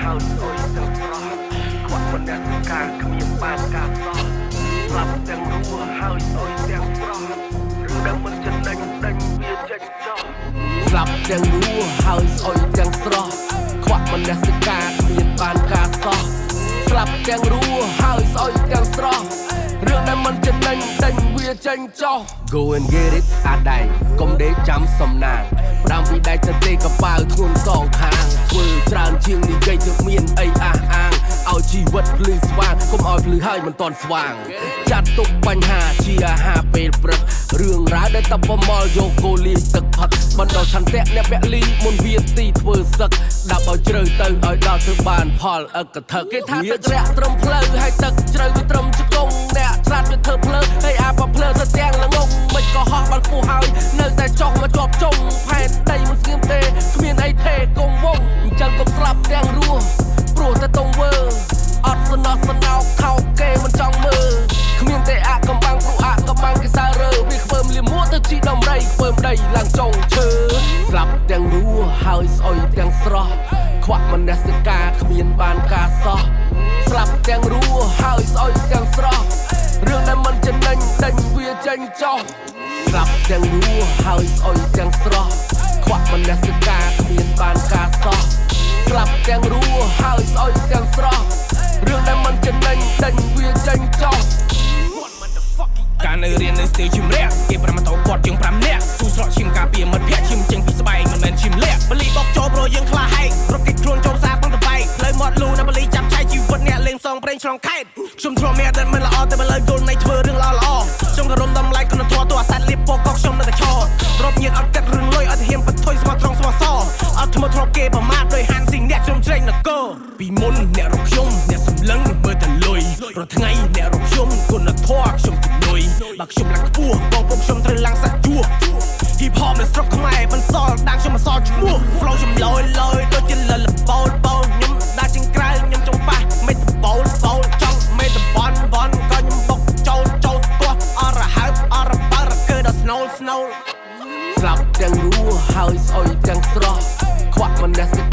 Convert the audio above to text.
ហើយស្អុយទាំងស្រស់ខ្វាក់មិនអ្នកការគ្មានបានការសោះស្លាប់ទាំងរស់ហើយស្អុយទាំងស្រស់ឬដែលមិនចំណេញដេញវាចេញចោលស្លាប់ទាំងរស់ហើយស្អុយទាំងស្រស់ខ្វាក់មិនអ្នកការគ្មានបានការសោះស្លាប់ទាំងរស់ហើយស្អុយទាំងស្រស់រឿងដែលមិនចំណេញដេញវាចេញចោល Go and get it អាដៃកុំដេកចាំសំណាងផ្ដាំពីដៃទៅទេកប៉ាវធ្ងន់សងខាងធ្វើច្រើនជាងនិយាយទៅមានអីអះអាងឲ្យជីវិតភ្លឺស្វាងកុំឲ្យភ្លឺហើយមិនទាន់ស្វាងចាត់ទុកបញ្ហាជាអាហារពេលព្រឹករឿងរ៉ាវដែលតបមល់យកគោលាយទឹកផឹកបណ្ដោះឆន្ទៈអ្នកពលីមុនវាទីធ្វើសឹកដាក់ឲ្យជ្រៅទៅឲ្យដល់ទៅបានផលអកថឹកគេថាទឹករះត្រឹមផ្លូវហើយទឹកជ្រៅវាត្រឹមជង្គង់អ្នកឆ្លាតវាធ្វើភ្លើហើយអាបភ្លើទៅទាំងល្ងងមិនក៏ហោះបានខ្ពស់ហើយនៅតែចុះមកជាប់ចុងផែនដីមិនស្ងៀមទេគ្មានអីទេកងវងអញ្ចឹងក៏ស្លាប់ទាំងរស់ព្រោះតែតងវើអត់សំណោះសំណោកថោកគេមិនចង់មើលគ្មានតែអាកំបាំងព្រោះអាកំបាំងគេសើរើវាខ្ពើមលាមួទៅជីដំរីខ្ពើមដីឡើងចុងឈើស្លាប់ទាំងរស់ហើយស្អុយទាំងស្រស់ខ្វាក់មនសិការគ្មានបានការសោះស្លាប់ទាំងរស់ហើយស្អុយទាំងស្រស់រឿងដែលមិនចំណេញដេញវាចេញចោលស្លាប់ទាំងរស់ហើយស្អុយទាំងស្រស់ខ្វាក់មនសិការគ្មានបានការសោះស្លាប់ទាំងរស់ហើយស្អុយទាំងស្រស់រឿងដែលមិនចំណេញដេញវាចេញចោលការនៅរៀននៅស្ទីលជំរះគេប្រមាថគាត់ជាង5នាក់ស៊ូស្រកឈាមការពារមិត្តភក្តិឈាមចេញពីស្បែកមិនមែនឈាមលាក់បលីបោកចូលព្រោះយើងខ្លាហែករត់គេខ្លួនចូលសាបងតបែកផ្លូវមាត់លូណាបលីចាប់ឆៃជីវិតអ្នកលេងសងប្រេងឆ្លងខេតខ្ញុំធ្លាប់មានអតីតមិនល្អតែបើលើយល់នៃធ្វើរឿងល្អល្អខ្ញុំក៏រំដំឡៃគុណធម៌ទូអាសាត់លៀបពកខ្ញុំនៅតែឈររត់ញៀនអត់កាត់រឿងលុយអត់ហ៊ានបថុយស្មោះត្រង់ស្មោះសអត់ធ្មត់ធ្លាប់គេប្រមាថដោយហានស៊ីអ្នកខ្ញុំច្រែងនគរពីមុនអ្នករកខ្ញុំអ្នកសម្លឹងមើលតែលុយរាល់ថ្ងៃអ្នករកខ្ញុំគុណធម៌ខ្ញុំជំនួយបើខ្ញុំឡើងខ្ពស់បងពុកខ្ញុំត្រូវឡើងសាច់ជួហ៊ីបហបនៅស្រុកខ្មែរបន្សល់ដាងខ្ញុំបន្សល់ឈ្មោះ flow ខ្ញុំលយដូចជាលលបោលខ្ញុំដើរជាងក្រៅខ្ញុំចង់ប៉ះមេតបោលចង់មេតបនក៏ខ្ញុំបុកចូលទាស់អរហើបអរបើគឺដល់ snow ស្លាប់ទាំងរស់ហើយស្អុយទាំងស្រស់ខ្វាក់មនសិ